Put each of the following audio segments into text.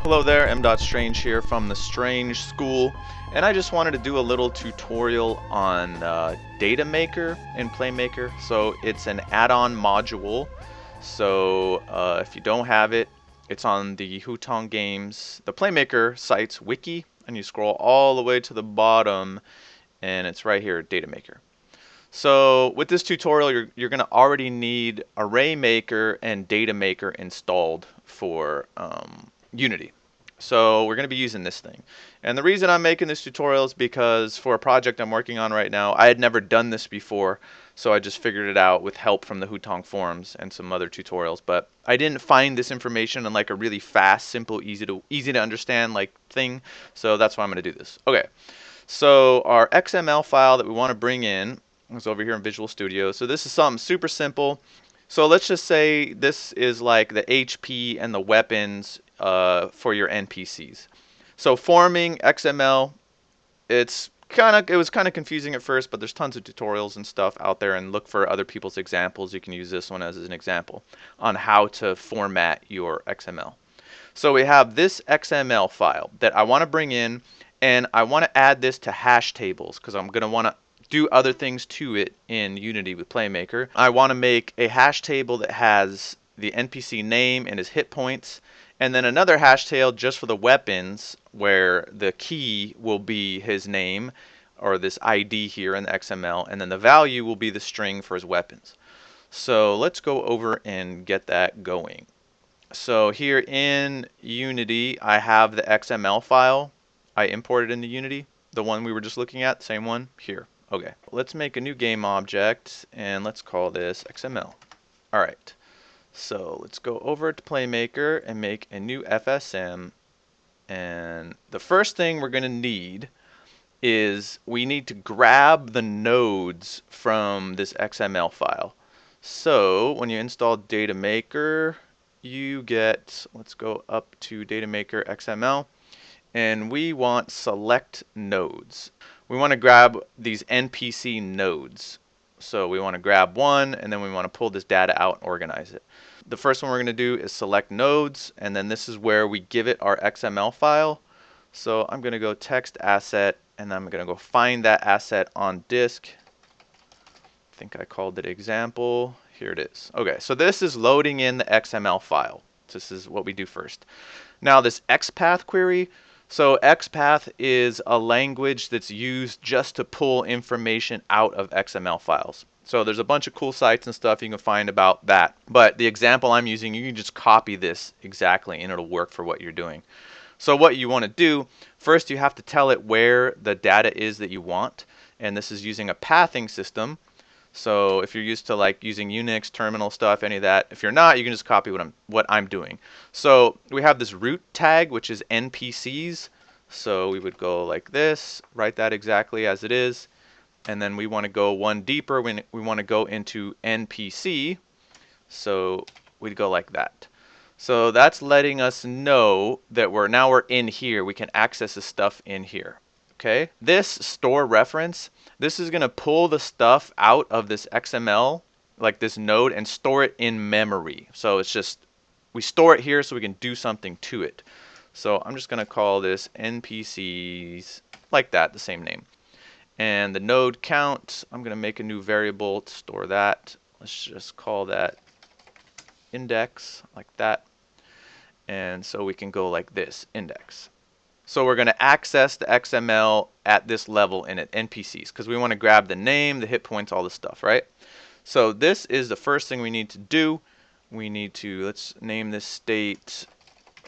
Hello there, M.Strange here from the Strange School, and I just wanted to do a little tutorial on DataMaker in Playmaker. So it's an add-on module. So if you don't have it, it's on the Hutong Games, the Playmaker site's wiki, and you scroll all the way to the bottom, and it's right here, DataMaker. So with this tutorial, you're going to already need Arraymaker and DataMaker installed for Unity. So we're going to be using this thing. And the reason I'm making this tutorial is because for a project I'm working on right now, I had never done this before, so I just figured it out with help from the Hutong forums and some other tutorials. But I didn't find this information in like a really fast, simple, easy to understand like thing, so that's why I'm going to do this. Okay, so our XML file that we want to bring in is over here in Visual Studio. So this is something super simple. So let's just say this is like the HP and the weapons for your NPCs. So forming XML, it was kind of confusing at first, but there's tons of tutorials and stuff out there, and look for other people's examples. You can use this one as an example on how to format your XML. So we have this XML file that I want to bring in, and I want to add this to hash tables because I'm going to want to do other things to it in Unity with Playmaker. I want to make a hash table that has the NPC name and his hit points, and then another hash table just for the weapons where the key will be his name or this ID here in the XML, and then the value will be the string for his weapons. So let's go over and get that going. So here in Unity, I have the XML file. I imported into Unity, the one we were just looking at, same one here. Okay, let's make a new game object and let's call this XML. All right, so let's go over to Playmaker and make a new FSM. And the first thing we're going to need is we need to grab the nodes from this XML file. So when you install DataMaker, you get, let's go up to DataMaker XML, and we want select nodes. We want to grab these NPC nodes. So we want to grab one, and then we want to pull this data out and organize it. The first one we're going to do is select nodes, and then this is where we give it our XML file. So I'm going to go text asset, and I'm going to go find that asset on disk. I think I called it example. Here it is. Okay, so this is loading in the XML file. This is what we do first. Now this XPath query, so XPath is a language that's used just to pull information out of XML files. So there's a bunch of cool sites and stuff you can find about that. But the example I'm using, you can just copy this exactly and it'll work for what you're doing. So what you want to do, first you have to tell it where the data is that you want. And this is using a pathing system. So if you're used to like using Unix, terminal stuff, any of that, if you're not, you can just copy what I'm doing. So we have this root tag, which is NPCs. So we would go like this, write that exactly as it is. And then we want to go one deeper when we want to go into NPC. So we'd go like that. So that's letting us know that we're in here. We can access the stuff in here. Okay. This store reference, this is going to pull the stuff out of this XML, like this node, and store it in memory. So it's just, we store it here so we can do something to it. So I'm just going to call this NPCs like that, the same name. And the node count, I'm going to make a new variable to store that. Let's just call that index like that. And so we can go like this, index. So we're going to access the XML at this level in it, NPCs, because we want to grab the name, the hit points, all this stuff, right? So this is the first thing we need to do. We need to, let's name this state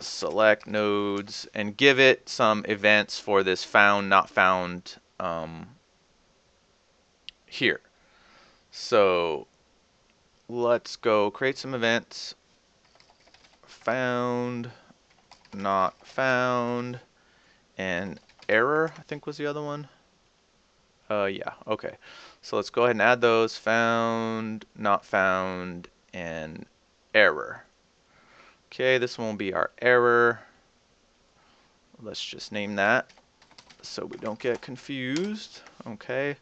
select nodes and give it some events for this found, not found here. So let's go create some events. Found, not found, and error, I think was the other one. Yeah, okay. So let's go ahead and add those. Found, not found, and error. Okay, this one will be our error. Let's just name that so we don't get confused. Okay.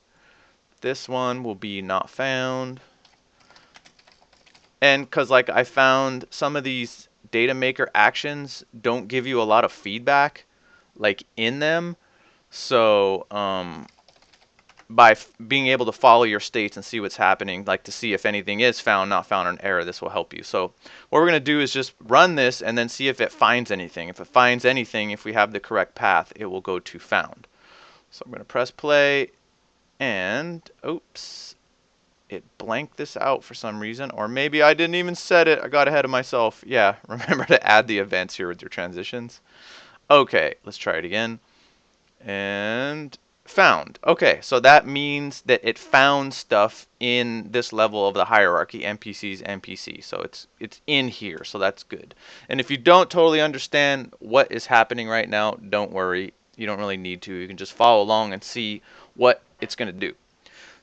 This one will be not found. And because like I found some of these DataMaker actions don't give you a lot of feedback like in them. So by being able to follow your states and see what's happening, like to see if anything is found, not found, or an error, this will help you. So what we're going to do is just run this and then see if it finds anything. If it finds anything, if we have the correct path, it will go to found. So I'm going to press play, and oops, it blanked this out for some reason, or maybe I didn't even set it. I got ahead of myself. Yeah, remember to add the events here with your transitions. Okay, let's try it again. And found. Okay, so that means that it found stuff in this level of the hierarchy, NPCs, NPC. So it's in here, so that's good. And if you don't totally understand what is happening right now, don't worry. You don't really need to. You can just follow along and see what it's going to do.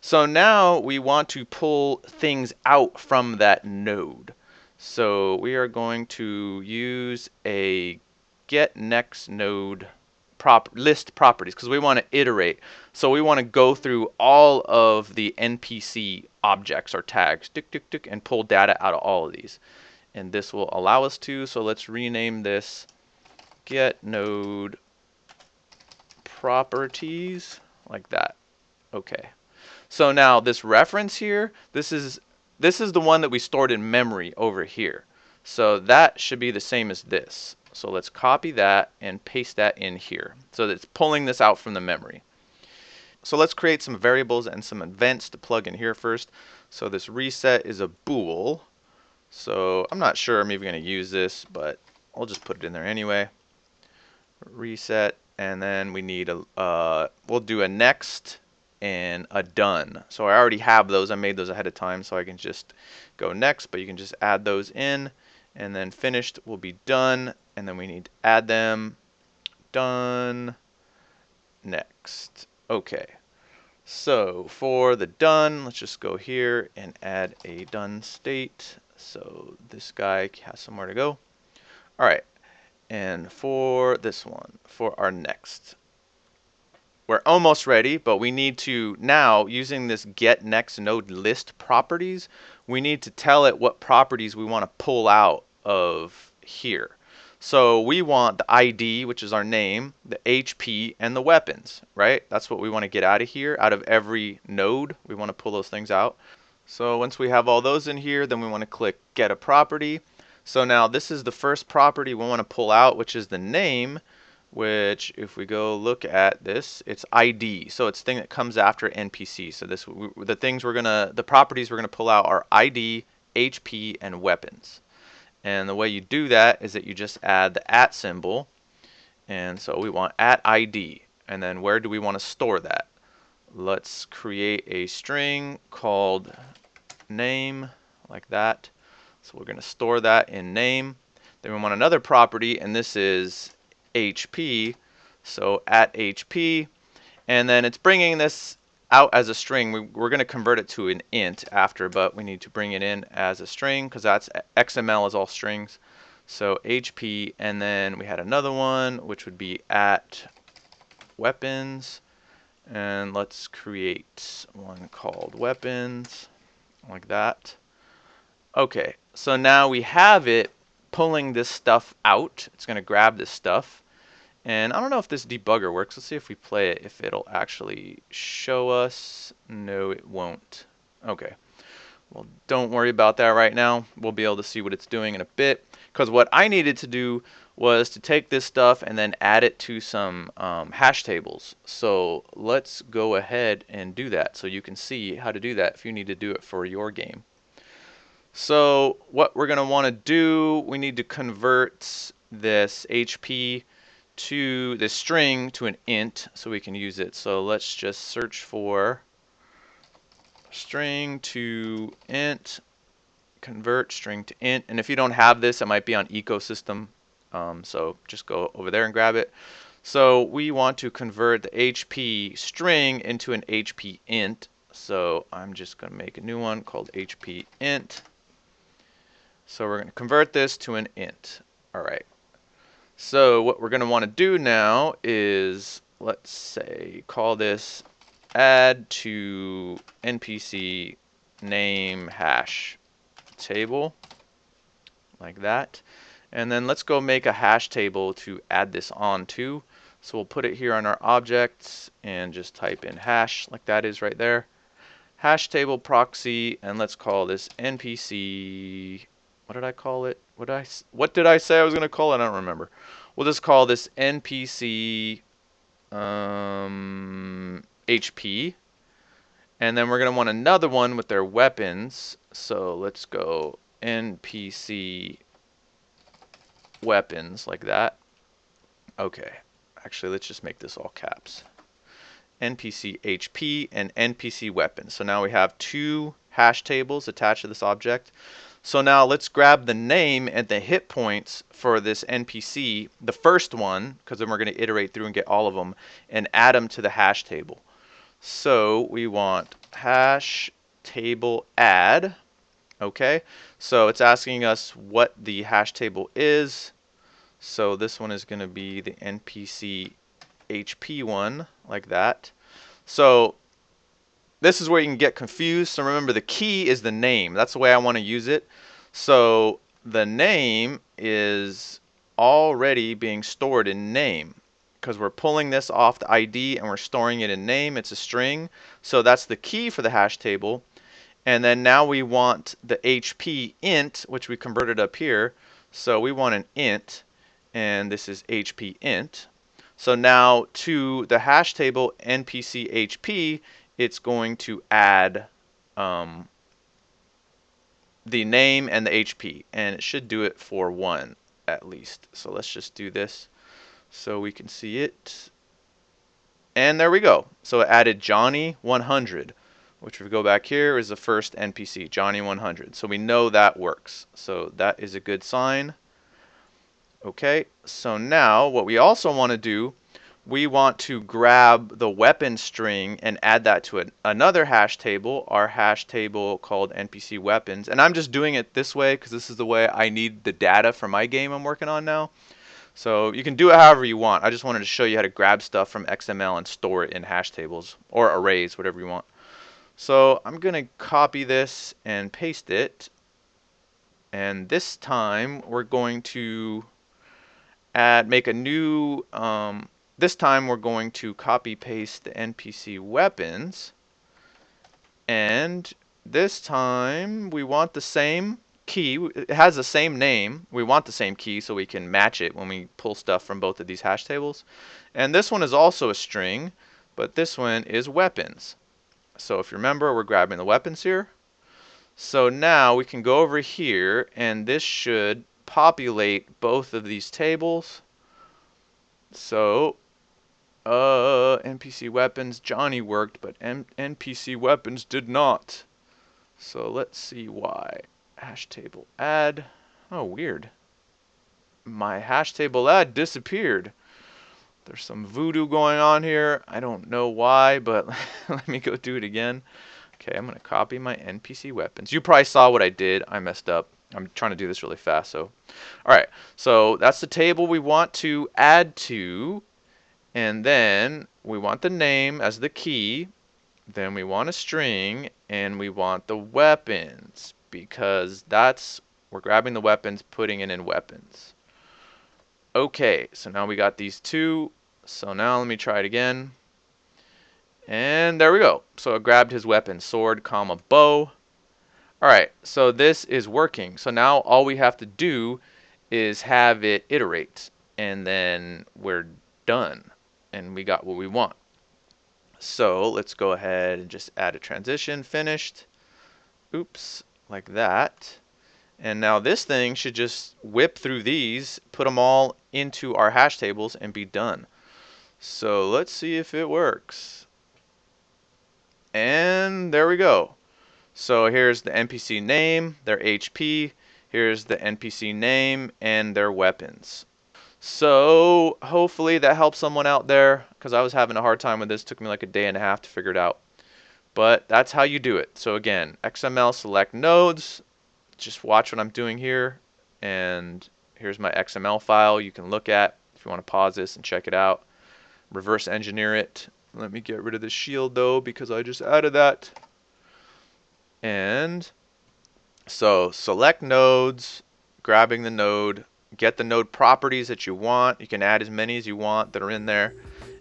So now we want to pull things out from that node. So we are going to use a get next node list properties because we want to iterate. So we want to go through all of the NPC objects or tags, tick, tick, tick, and pull data out of all of these. And this will allow us to. So let's rename this get node properties like that. Okay. So now this reference here, this is the one that we stored in memory over here. So that should be the same as this. So let's copy that and paste that in here. So that it's pulling this out from the memory. So let's create some variables and some events to plug in here first. So this reset is a bool. So I'm not sure I'm even going to use this, but I'll just put it in there anyway. Reset, and then we need we'll do a next and a done. So I already have those. I made those ahead of time, so I can just go next, but you can just add those in, and then finished will be done, and then we need to add them, done, next. Okay, so for the done, let's just go here and add a done state. So this guy has somewhere to go. All right, and for this one, for our next, we're almost ready, but we need to now, using this get next node list properties, we need to tell it what properties we want to pull out of here. So we want the ID, which is our name, the HP, and the weapons, right? That's what we want to get out of here. Out of every node, we want to pull those things out. So once we have all those in here, then we want to click get a property. So now this is the first property we want to pull out, which is the name, which if we go look at this, it's ID. So it's the thing that comes after NPC. So the properties we're gonna pull out are ID, HP, and weapons. And the way you do that is that you just add the @ symbol. And so we want @ID. And then where do we want to store that? Let's create a string called name, like that. So we're gonna store that in name. Then we want another property, and this is HP, so @HP, and then it's bringing this out as a string. We're going to convert it to an int after, but we need to bring it in as a string because that's XML is all strings. So HP, and then we had another one which would be @weapons, and let's create one called weapons, like that. Okay, so now we have it pulling this stuff out. It's going to grab this stuff. And I don't know if this debugger works. Let's see if we play it, if it'll actually show us. No, it won't. Okay. Well, don't worry about that right now. We'll be able to see what it's doing in a bit. Because what I needed to do was to take this stuff and then add it to some hash tables. So let's go ahead and do that so you can see how to do that if you need to do it for your game. So what we're going to want to do, we need to convert this HP to this string to an int so we can use it. So let's just search for string to int, convert string to int. And if you don't have this, it might be on ecosystem. So just go over there and grab it. So we want to convert the HP string into an HP int. So I'm just going to make a new one called HP int. So we're going to convert this to an int. All right. So what we're going to want to do now is, let's say, call this add to NPC name hash table, like that. And then let's go make a hash table to add this on to. So we'll put it here on our objects and just type in hash like that is right there. Hash table proxy, and let's call this NPC. What did I call it? What did I say I was going to call it? I don't remember. We'll just call this NPC HP. And then we're going to want another one with their weapons. So let's go NPC weapons like that. Okay. Actually, let's just make this all caps. NPC HP and NPC weapons. So now we have two hash tables attached to this object. So now let's grab the name and the hit points for this NPC, the first one, because then we're going to iterate through and get all of them, and add them to the hash table. So we want hash table add. Okay, so it's asking us what the hash table is. So this one is going to be the NPC HP one, like that. So this is where you can get confused. So remember, the key is the name. That's the way I want to use it. So the name is already being stored in name because we're pulling this off the ID and we're storing it in name. It's a string. So that's the key for the hash table. And then now we want the HP int, which we converted up here. So we want an int, and this is HP int. So now to the hash table NPC HP, it's going to add the name and the HP, and it should do it for one at least. So let's just do this so we can see it. And there we go. So it added Johnny 100, which if we go back here is the first NPC, Johnny 100. So we know that works. So that is a good sign. Okay, so now what we also want to do, we want to grab the weapon string and add that to another hash table, our hash table called NPC weapons. And I'm just doing it this way because this is the way I need the data for my game I'm working on now. So you can do it however you want. I just wanted to show you how to grab stuff from XML and store it in hash tables or arrays, whatever you want. So I'm going to copy this and paste it. And this time we're going to make a new, this time we're going to copy paste the NPC weapons. And this time we want the same key. It has the same name. We want the same key so we can match it when we pull stuff from both of these hash tables. And this one is also a string, but this one is weapons. So if you remember, we're grabbing the weapons here. So now we can go over here, and this should populate both of these tables. So, NPC weapons, Johnny worked, but NPC weapons did not. So let's see why. Hash table add. Oh, weird. My hash table add disappeared. There's some voodoo going on here. I don't know why, but let me go do it again. Okay, I'm going to copy my NPC weapons. You probably saw what I did. I messed up. I'm trying to do this really fast. So, all right. So that's the table we want to add to. And then we want the name as the key. Then we want a string. And we want the weapons. Because we're grabbing the weapons, putting it in weapons. Okay, so now we got these two. So now let me try it again. And there we go. So I grabbed his weapon, sword, comma, bow. Alright, so this is working. So now all we have to do is have it iterate. And then we're done. And we got what we want. So let's go ahead and just add a transition, finished. Oops, like that. And now this thing should just whip through these, put them all into our hash tables, and be done. So let's see if it works. And there we go. So here's the NPC name, their HP. Here's the NPC name and their weapons. So hopefully that helps someone out there, because I was having a hard time with this. It took me like a day and a half to figure it out. But that's how you do it. So again, XML select nodes. Just watch what I'm doing here. And here's my XML file you can look at if you want to pause this and check it out. Reverse engineer it. Let me get rid of the shield though, because I just added that. And so select nodes, grabbing the node, get the node properties that you want. You can add as many as you want that are in there,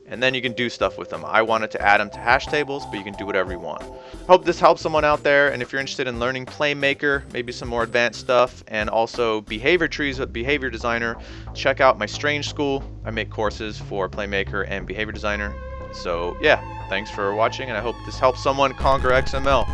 and then you can do stuff with them. I wanted to add them to hash tables, but you can do whatever you want. Hope this helps someone out there, and if you're interested in learning Playmaker, maybe some more advanced stuff, and also behavior trees with Behavior Designer, check out my Strange School. I make courses for Playmaker and Behavior Designer. So yeah, thanks for watching, and I hope this helps someone conquer XML.